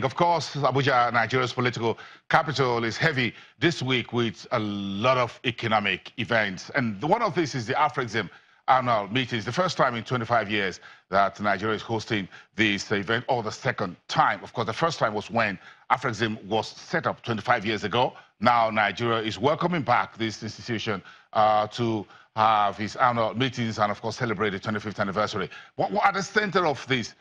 Of course, Abuja, Nigeria's political capital, is heavy this week with a lot of economic events. And one of these is the AfCFTA annual meeting. It's the first time in 25 years that Nigeria is hosting this event, or the second time. Of course, the first time was when AfCFTA was set up 25 years ago. Now Nigeria is welcoming back this institution to have its annual meetings and, of course, celebrate the 25th anniversary. What at the center of these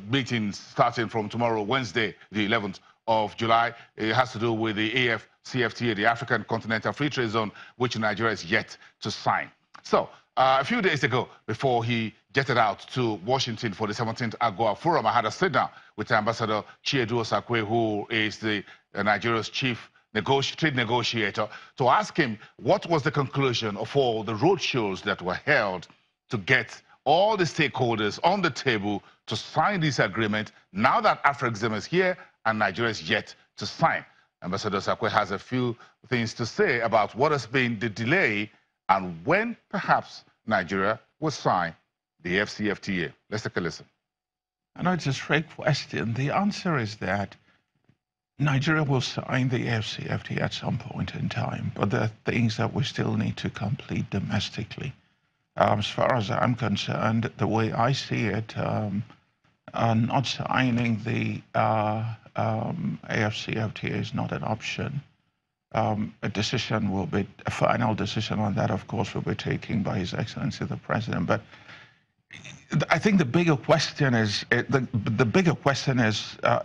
meetings, starting from tomorrow, Wednesday, the 11th of July, it has to do with the AfCFTA, the African Continental Free Trade Zone, which Nigeria is yet to sign. So, a few days ago, before he jetted out to Washington for the 17th AGOA Forum, I had a sit-down with Ambassador Chiedu Osakwe, who is the Nigeria's chief trade negotiator, to ask him what was the conclusion of all the roadshows that were held to get all the stakeholders on the table to sign this agreement, now that AfCFTA is here and Nigeria is yet to sign. Ambassador Osakwe has a few things to say about what has been the delay and when perhaps Nigeria will sign the AfCFTA. Let's take a listen. I know it's a straight question. The answer is that Nigeria will sign the AfCFTA at some point in time, but there are things that we still need to complete domestically. As far as I'm concerned, the way I see it, not signing the AfCFTA is not an option. A final decision on that, of course, will be taken by His Excellency the President. But I think the bigger question is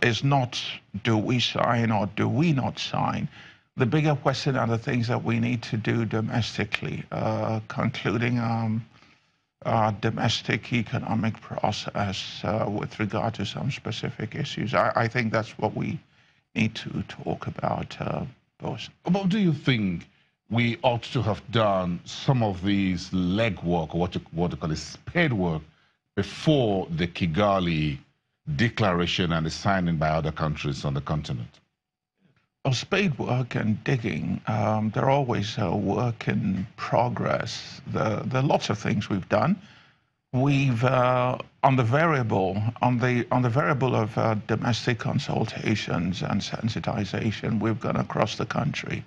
is not do we sign or do we not sign. The bigger question are the things that we need to do domestically, concluding our domestic economic process with regard to some specific issues. I think that's what we need to talk about. But do you think we ought to have done some of these legwork, or what you call spade work, before the Kigali declaration and the signing by other countries on the continent? Well, spade work and digging, they're always a work in progress. There are lots of things we've done. We've on the variable of domestic consultations and sensitization, we've gone across the country,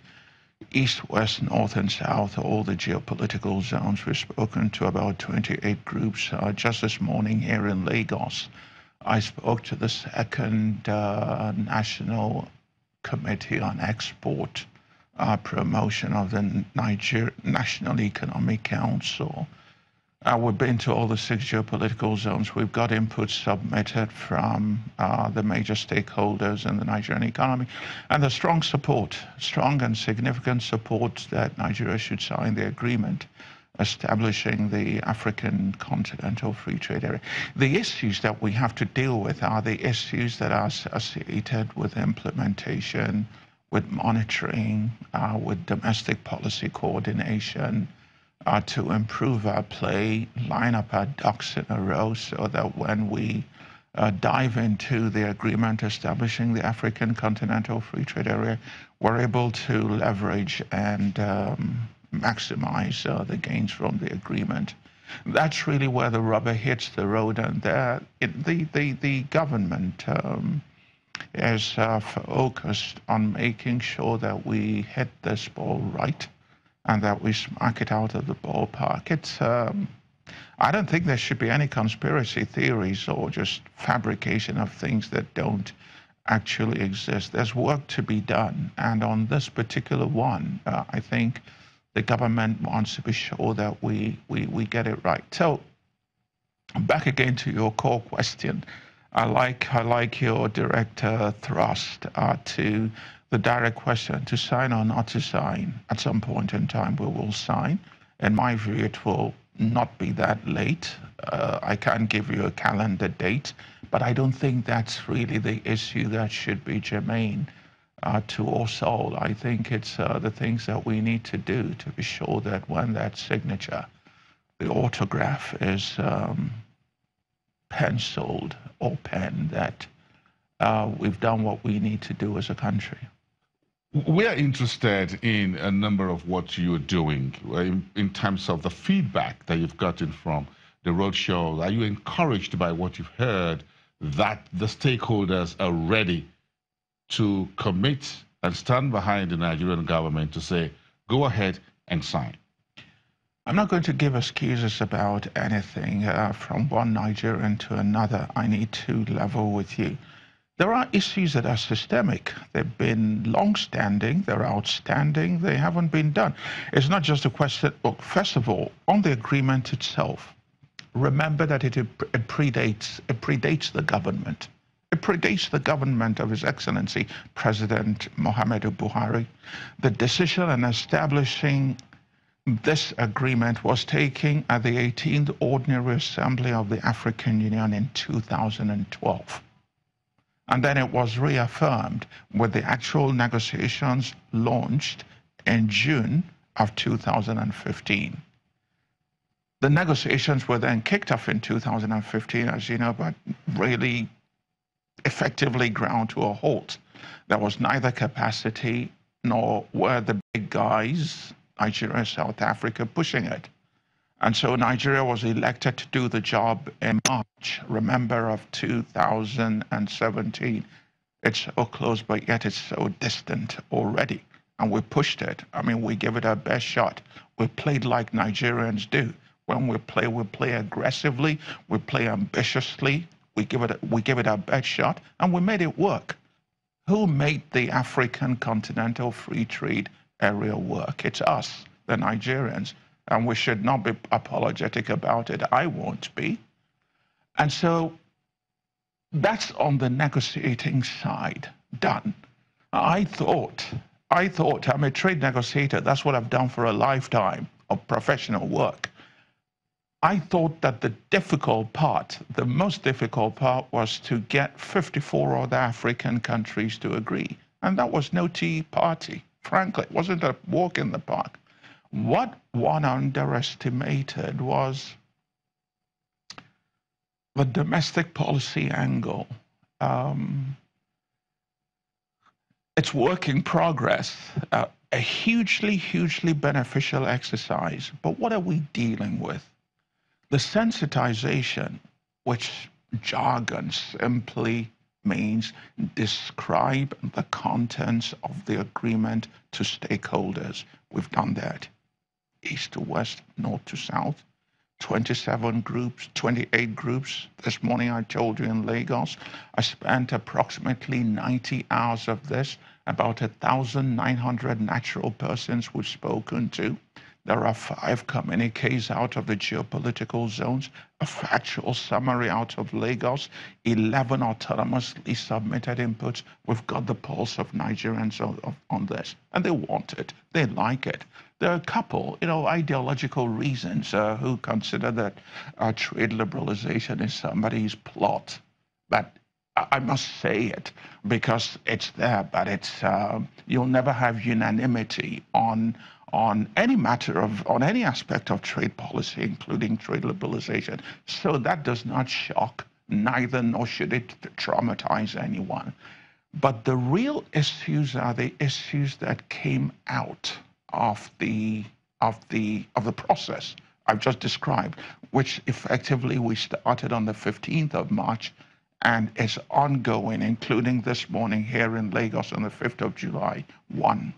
east, west, north, and south, all the geopolitical zones. We've spoken to about 28 groups. Just this morning here in Lagos, I spoke to the second National Committee on Export Promotion of the National Economic Council. We've been to all the 6 geopolitical zones. We've got input submitted from the major stakeholders in the Nigerian economy, and the strong and significant support that Nigeria should sign the agreement establishing the African Continental Free Trade Area. The issues that we have to deal with are the issues that are associated with implementation, with monitoring, with domestic policy coordination, to improve our play, line up our ducks in a row so that when we dive into the agreement establishing the African Continental Free Trade Area, we're able to leverage and maximize the gains from the agreement. That's really where the rubber hits the road, and the government is focused on making sure that we hit this ball right and that we smack it out of the ballpark. I don't think there should be any conspiracy theories or just fabrication of things that don't actually exist. There's work to be done, and on this particular one, I think the government wants to be sure that we get it right. So, back again to your core question. I like your direct thrust to the direct question, to sign or not to sign. At some point in time, we will sign. In my view, it will not be that late. I can't give you a calendar date, but I don't think that's really the issue that should be germane to us all. I think it's the things that we need to do to be sure that when that signature, the autograph, is penciled or penned, that we've done what we need to do as a country. We are interested in a number of what you're doing in terms of the feedback that you've gotten from the roadshow. Are you encouraged by what you've heard that the stakeholders are ready to commit and stand behind the Nigerian government to say, go ahead and sign? I'm not going to give excuses about anything from one Nigerian to another. I need to level with you. There are issues that are systemic. They've been long-standing, they're outstanding, they haven't been done. It's not just a question, well, first of all, on the agreement itself, remember that it predates the government. It predates the government of His Excellency President Muhammadu Buhari. The decision in establishing this agreement was taken at the 18th Ordinary Assembly of the African Union in 2012. And then it was reaffirmed with the actual negotiations launched in June of 2015. The negotiations were then kicked off in 2015, as you know, but really effectively ground to a halt. There was neither capacity nor were the big guys, Nigeria and South Africa, pushing it. And so Nigeria was elected to do the job in March, remember, of 2017. It's so close, but yet it's so distant already. And we pushed it. I mean, we gave it our best shot. We played like Nigerians do. When we play aggressively, we play ambitiously, we give it our best shot, and we made it work. Who made the African Continental Free Trade Area work? It's us, the Nigerians. And we should not be apologetic about it. I won't be. And so that's on the negotiating side, done. I thought I'm a trade negotiator. That's what I've done for a lifetime of professional work. I thought that the difficult part, the most difficult part, was to get 54 other African countries to agree. And that was no tea party. Frankly, it wasn't a walk in the park. What one underestimated was the domestic policy angle. It's work in progress, a hugely, hugely beneficial exercise. But what are we dealing with? The sensitization, which jargon simply means describe the contents of the agreement to stakeholders. We've done that. East to west, north to south, 27 groups, 28 groups. This morning I told you in Lagos, I spent approximately 90 hours of this, about 1,900 natural persons we've spoken to. There are 5 communiques out of the geopolitical zones, a factual summary out of Lagos, 11 autonomously submitted inputs. We've got the pulse of Nigerians on this, and they want it. They like it. There are a couple, ideological reasons who consider that trade liberalization is somebody's plot. But I must say it because it's there, but it's you'll never have unanimity on any on any aspect of trade policy, including trade liberalization. So that does not shock, neither nor should it traumatize anyone. But the real issues are the issues that came out of the process I've just described, which effectively we started on the 15th of March and is ongoing, including this morning here in Lagos on the 5th of July. 1,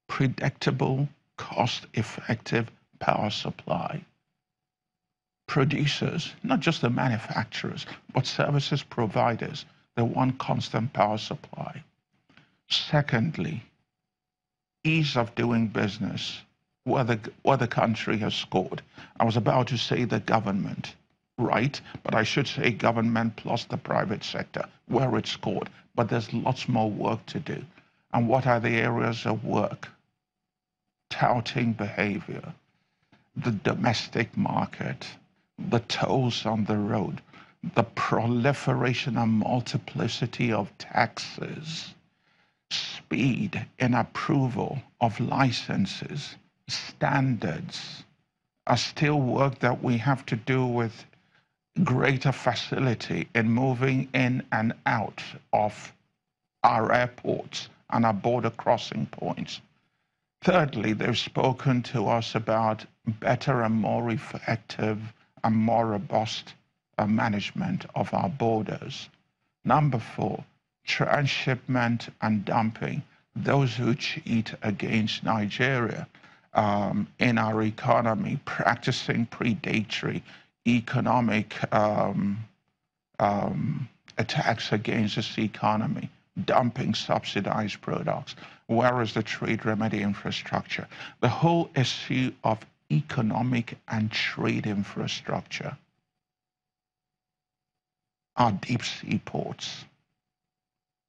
predictable, cost-effective power supply. Producers, not just the manufacturers, but services providers, they want constant power supply. Secondly, ease of doing business, where the country has scored. I was about to say the government, right? But I should say government plus the private sector, where it scored. But there's lots more work to do. And what are the areas of work? Touting behavior, the domestic market, the tolls on the road, the proliferation and multiplicity of taxes, speed in approval of licenses, standards, are still work that we have to do with greater facility in moving in and out of our airports and our border crossing points. Thirdly, they've spoken to us about better and more effective and more robust management of our borders. Number 4, transshipment and dumping. Those who cheat against Nigeria in our economy, practicing predatory economic attacks against this economy, dumping subsidized products. Where is the trade remedy infrastructure? The whole issue of economic and trade infrastructure. Our deep sea ports,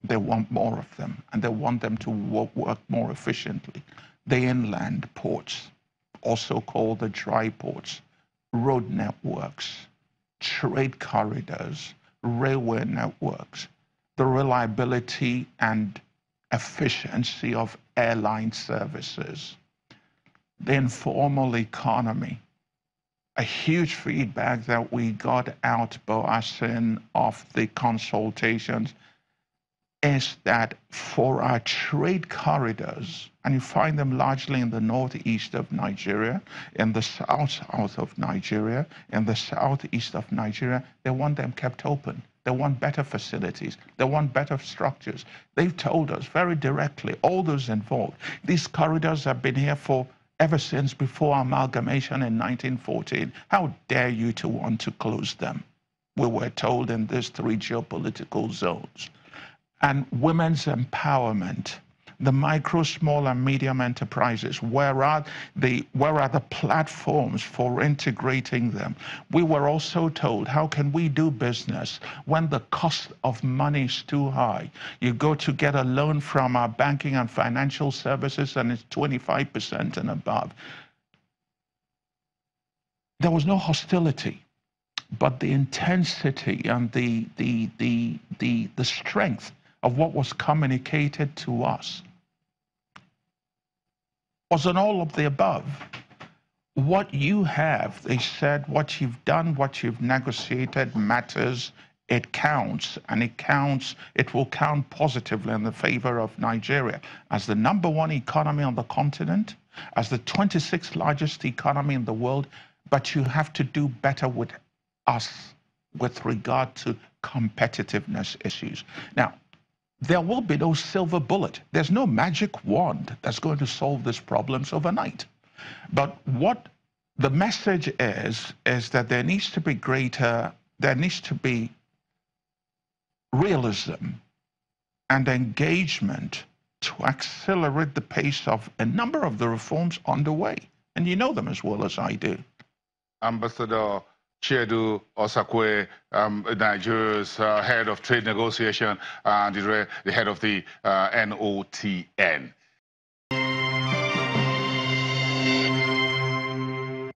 they want more of them, and they want them to work more efficiently. The inland ports, also called the dry ports, road networks, trade corridors, railway networks, the reliability and efficiency of airline services, the informal economy. A huge feedback that we got out, Boasin, of the consultations is that for our trade corridors, and you find them largely in the northeast of Nigeria, in the south of Nigeria, in the southeast of Nigeria, they want them kept open. They want better facilities. They want better structures. They've told us very directly, all those involved, these corridors have been here for ever since before amalgamation in 1914. How dare you to want to close them? We were told in these 3 geopolitical zones. And women's empowerment, the micro, small, and medium enterprises, where are the platforms for integrating them? We were also told, how can we do business when the cost of money is too high? You go to get a loan from our banking and financial services, and it's 25% and above. There was no hostility, but the intensity and the strength of what was communicated to us was an all of the above. What you have, they said, what you've done, what you've negotiated matters, it counts, and it will count positively in the favor of Nigeria as the #1 economy on the continent, as the 26th largest economy in the world, but you have to do better with us with regard to competitiveness issues. Now, there will be no silver bullet. There's no magic wand that's going to solve these problems overnight. But what the message is that there needs to be realism and engagement to accelerate the pace of a number of the reforms underway. And you know them as well as I do. Ambassador Chiedu Osakwe, Nigeria's head of trade negotiation, and the head of the NOTN.